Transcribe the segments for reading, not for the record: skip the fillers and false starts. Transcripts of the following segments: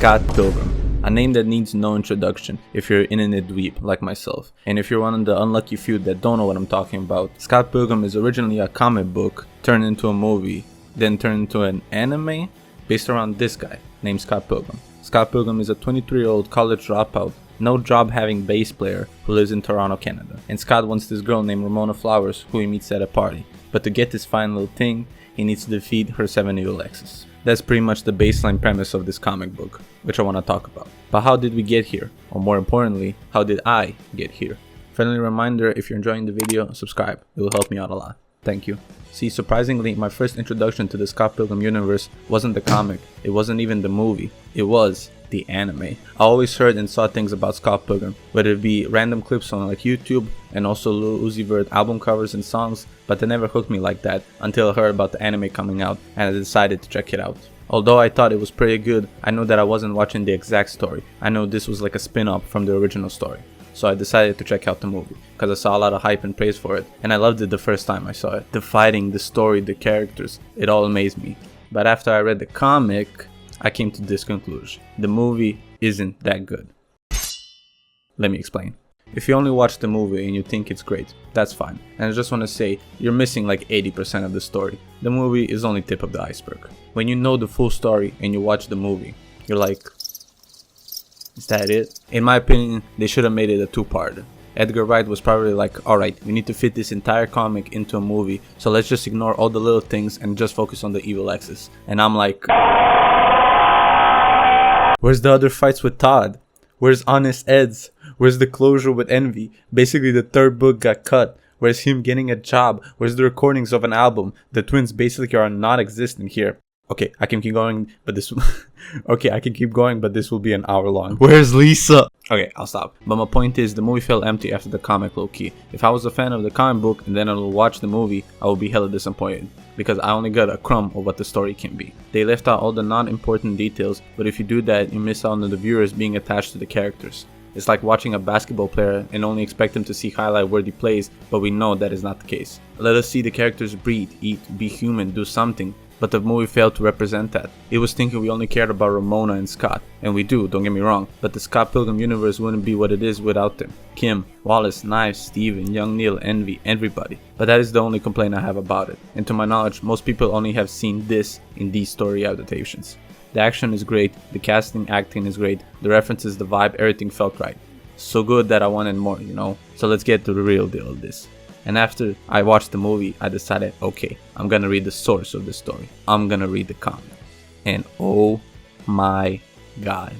Scott Pilgrim, a name that needs no introduction if you're an internet dweeb like myself. And if you're one of the unlucky few that don't know what I'm talking about, Scott Pilgrim is originally a comic book turned into a movie, then turned into an anime based around this guy named Scott Pilgrim. Scott Pilgrim is a 23-year-old college dropout, no job having bass player who lives in Toronto, Canada. And Scott wants this girl named Ramona Flowers who he meets at a party. But to get this fine little thing, he needs to defeat her 7-year-old exes. That's pretty much the baseline premise of this comic book, which I want to talk about. But how did we get here? Or more importantly, how did I get here? Friendly reminder, if you're enjoying the video, subscribe. It will help me out a lot. Thank you. See, surprisingly, my first introduction to the Scott Pilgrim universe wasn't the comic, it wasn't even the movie, it was the anime. I always heard and saw things about Scott Pilgrim, whether it be random clips on like YouTube and also Lil Uzi Vert album covers and songs, but they never hooked me like that until I heard about the anime coming out and I decided to check it out. Although I thought it was pretty good, I knew that I wasn't watching the exact story. I know this was like a spin-off from the original story. So I decided to check out the movie, because I saw a lot of hype and praise for it, and I loved it the first time I saw it. The fighting, the story, the characters, it all amazed me. But after I read the comic, I came to this conclusion. The movie isn't that good. Let me explain. If you only watch the movie and you think it's great, that's fine. And I just want to say, you're missing like 80% of the story. The movie is only tip of the iceberg. When you know the full story and you watch the movie, you're like, is that it? In my opinion, they should have made it a two-parter. Edgar Wright was probably like, alright, we need to fit this entire comic into a movie, so let's just ignore all the little things and just focus on the evil exes. And I'm like, where's the other fights with Todd? Where's Honest Ed's? Where's the closure with Envy? Basically the third book got cut. Where's him getting a job? Where's the recordings of an album? The twins basically are non-existent here. Okay, I can keep going, but this will be an hour long. Where's Lisa? Okay, I'll stop. But my point is, the movie felt empty after the comic, low-key. If I was a fan of the comic book and then I will watch the movie, I will be hella disappointed, because I only got a crumb of what the story can be. They left out all the non-important details, but if you do that, you miss out on the viewers being attached to the characters. It's like watching a basketball player and only expect them to see highlight-worthy plays, but we know that is not the case. Let us see the characters breathe, eat, be human, do something. But the movie failed to represent that. It was thinking we only cared about Ramona and Scott, and we do, don't get me wrong, but the Scott Pilgrim universe wouldn't be what it is without them. Kim, Wallace, Knives, Steven, Young Neil, Envy, everybody. But that is the only complaint I have about it, and to my knowledge, most people only have seen this in these story adaptations. The action is great, the casting, acting is great, the references, the vibe, everything felt right. So good that I wanted more, you know? So let's get to the real deal of this. And after I watched the movie, I decided, okay, I'm gonna read the source of the story. I'm gonna read the comic. And oh my god.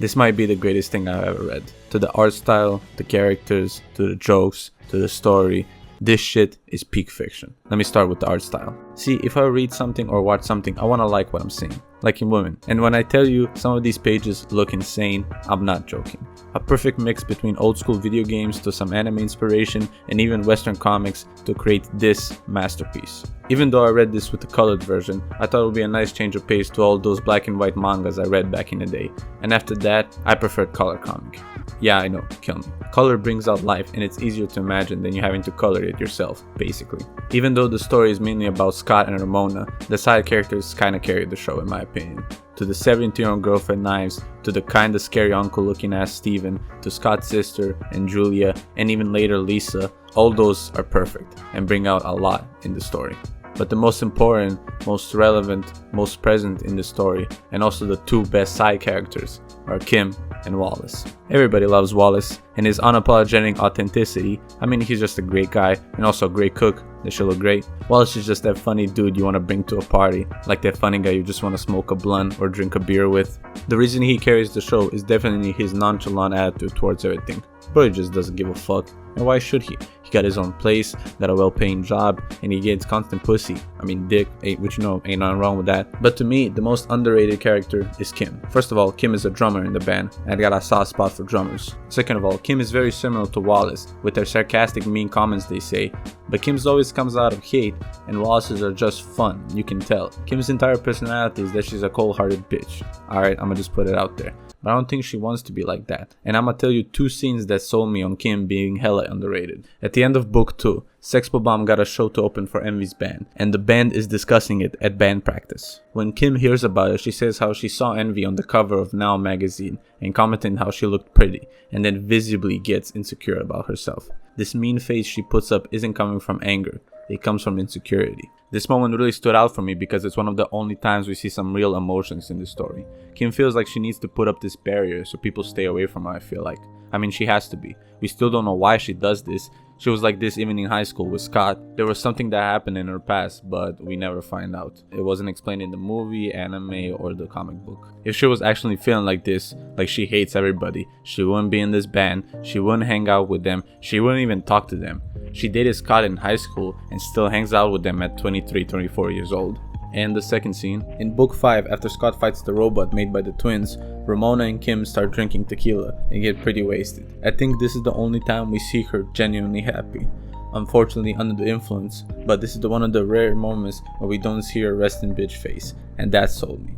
This might be the greatest thing I've ever read. To the art style, the characters, to the jokes, to the story. This shit is peak fiction. Let me start with the art style. See, if I read something or watch something, I wanna like what I'm seeing. Like in Women. And when I tell you some of these pages look insane, I'm not joking. A perfect mix between old school video games to some anime inspiration and even western comics to create this masterpiece. Even though I read this with the colored version, I thought it would be a nice change of pace to all those black and white mangas I read back in the day. And after that, I preferred color comic. Yeah, I know, kill me. Color brings out life and it's easier to imagine than you having to color it yourself, basically. Even though the story is mainly about Scott and Ramona, the side characters kinda carry the show in my opinion. To the 17-year-old girlfriend Knives, to the kinda scary uncle looking ass Steven, to Scott's sister and Julia, and even later Lisa, all those are perfect and bring out a lot in the story. But the most important, most relevant, most present in the story, and also the two best side characters, are Kim and Wallace. Everybody loves Wallace and his unapologetic authenticity. I mean, he's just a great guy and also a great cook. They should look great. Wallace is just that funny dude you want to bring to a party, like that funny guy you just want to smoke a blunt or drink a beer with. The reason he carries the show is definitely his nonchalant attitude towards everything. But he just doesn't give a fuck. And why should he? He got his own place, got a well-paying job, and he gets constant pussy. I mean, dick, which you know, ain't nothing wrong with that. But to me, the most underrated character is Kim. First of all, Kim is a drummer in the band, and I got a soft spot for drummers. Second of all, Kim is very similar to Wallace, with their sarcastic, mean comments they say. But Kim's always comes out of hate, and Wallace's are just fun, you can tell. Kim's entire personality is that she's a cold-hearted bitch. Alright, I'ma just put it out there. but I don't think she wants to be like that. And I'ma tell you 2 scenes that sold me on Kim being hella underrated. At the end of book 2, Sexpo Bomb got a show to open for Envy's band, and the band is discussing it at band practice. When Kim hears about it, she says how she saw Envy on the cover of Now magazine and commented how she looked pretty, and then visibly gets insecure about herself. This mean face she puts up isn't coming from anger, it comes from insecurity. This moment really stood out for me because it's one of the only times we see some real emotions in this story. Kim feels like she needs to put up this barrier so people stay away from her, I feel like. I mean, she has to be. We still don't know why she does this. She was like this even in high school with Scott. There was something that happened in her past, but we never find out. It wasn't explained in the movie, anime, or the comic book. If she was actually feeling like this, like she hates everybody, she wouldn't be in this band, she wouldn't hang out with them, she wouldn't even talk to them. She dated Scott in high school and still hangs out with them at 23, 24 years old. And the second scene, in book 5, after Scott fights the robot made by the twins, Ramona and Kim start drinking tequila and get pretty wasted. I think this is the only time we see her genuinely happy. Unfortunately under the influence, but this is one of the rare moments where we don't see her resting bitch face, and that sold me.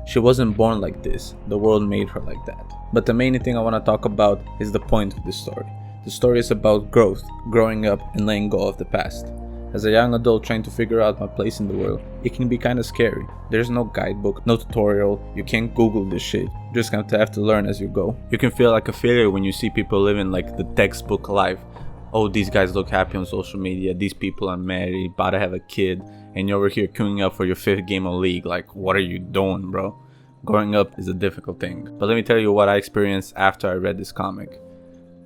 She wasn't born like this, the world made her like that. But the main thing I want to talk about is the point of this story. The story is about growth, growing up, and letting go of the past. As a young adult trying to figure out my place in the world, it can be kinda scary. There's no guidebook, no tutorial, you can't Google this shit. You just gonna have to learn as you go. You can feel like a failure when you see people living like the textbook life. Oh, these guys look happy on social media, these people are married, about to have a kid, and you're over here queuing up for your 5th game of League. Like, what are you doing, bro? Growing up is a difficult thing. But let me tell you what I experienced after I read this comic.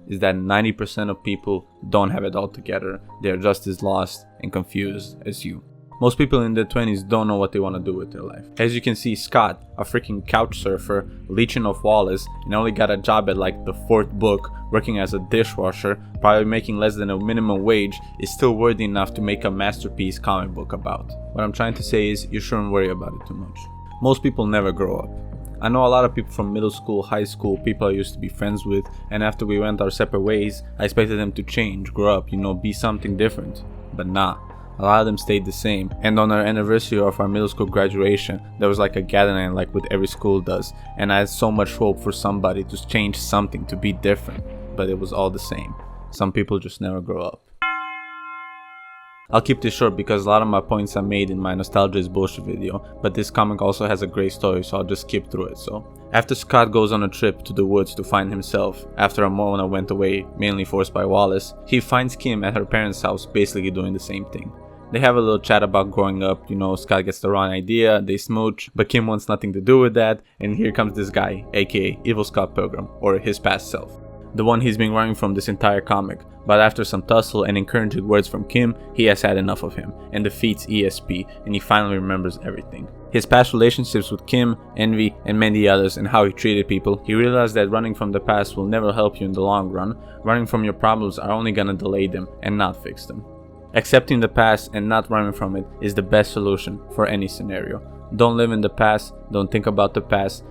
Is that 90% of people don't have it all together. They're just as lost and confused as you. Most people in their 20s don't know what they want to do with their life. As you can see, Scott, a freaking couch surfer, leeching off Wallace, and only got a job at like the 4th book, working as a dishwasher, probably making less than a minimum wage, is still worthy enough to make a masterpiece comic book about. What I'm trying to say is, you shouldn't worry about it too much. Most people never grow up. I know a lot of people from middle school, high school, people I used to be friends with, and after we went our separate ways, I expected them to change, grow up, be something different. But nah, a lot of them stayed the same. And on our anniversary of our middle school graduation, there was like a gathering like what every school does, and I had so much hope for somebody to change something, to be different, but it was all the same. Some people just never grow up. I'll keep this short because a lot of my points are made in my Nostalgia is Bullshit video, but this comic also has a great story, so I'll just skip through it. So, after Scott goes on a trip to the woods to find himself, after Ramona went away, mainly forced by Wallace, he finds Kim at her parents' house basically doing the same thing. They have a little chat about growing up, Scott gets the wrong idea, they smooch, but Kim wants nothing to do with that, and here comes this guy, aka Evil Scott Pilgrim, or his past self. The one he's been running from this entire comic, but after some tussle and encouraging words from Kim, he has had enough of him, and defeats ESP, and he finally remembers everything. His past relationships with Kim, Envy, and many others, and how he treated people, he realized that running from the past will never help you in the long run. Running from your problems are only gonna delay them, and not fix them. Accepting the past and not running from it is the best solution for any scenario. Don't live in the past, don't think about the past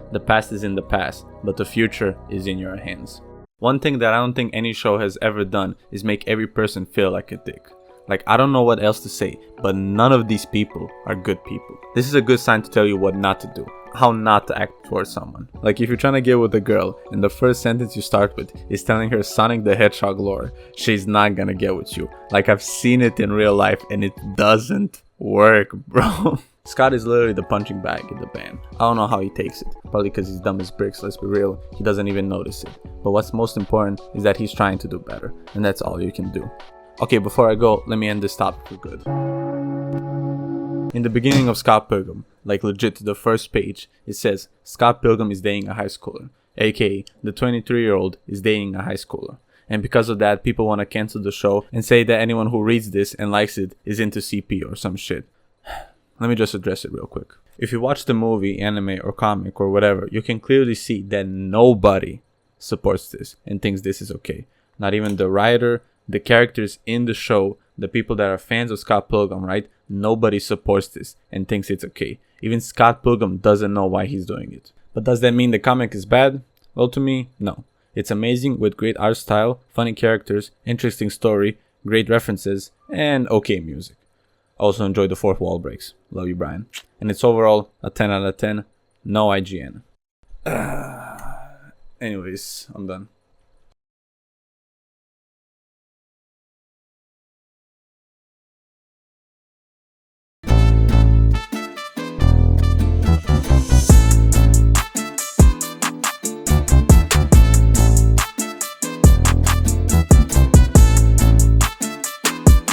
is in the past, but the future is in your hands. One thing that I don't think any show has ever done is make every person feel like a dick. Like, I don't know what else to say, but none of these people are good people. This is a good sign to tell you what not to do, how not to act towards someone. Like, if you're trying to get with a girl and the first sentence you start with is telling her Sonic the Hedgehog lore, she's not gonna get with you. Like, I've seen it in real life and it doesn't work, bro. Scott is literally the punching bag in the band. I don't know how he takes it. Probably because he's dumb as bricks, let's be real. He doesn't even notice it. But what's most important is that he's trying to do better. And that's all you can do. Okay, before I go, let me end this topic for good. In the beginning of Scott Pilgrim, like legit to the first page, it says, Scott Pilgrim is dating a high schooler. AKA, the 23-year-old is dating a high schooler. And because of that, people want to cancel the show and say that anyone who reads this and likes it is into CP or some shit. Let me just address it real quick. If you watch the movie, anime, or comic, or whatever, you can clearly see that nobody supports this and thinks this is okay. Not even the writer, the characters in the show, the people that are fans of Scott Pilgrim, right? Nobody supports this and thinks it's okay. Even Scott Pilgrim doesn't know why he's doing it. But does that mean the comic is bad? Well, to me, no. It's amazing with great art style, funny characters, interesting story, great references, and okay music. Also enjoy the fourth wall breaks. Love you, Brian. And it's overall a 10 out of 10. No IGN. Anyways, I'm done.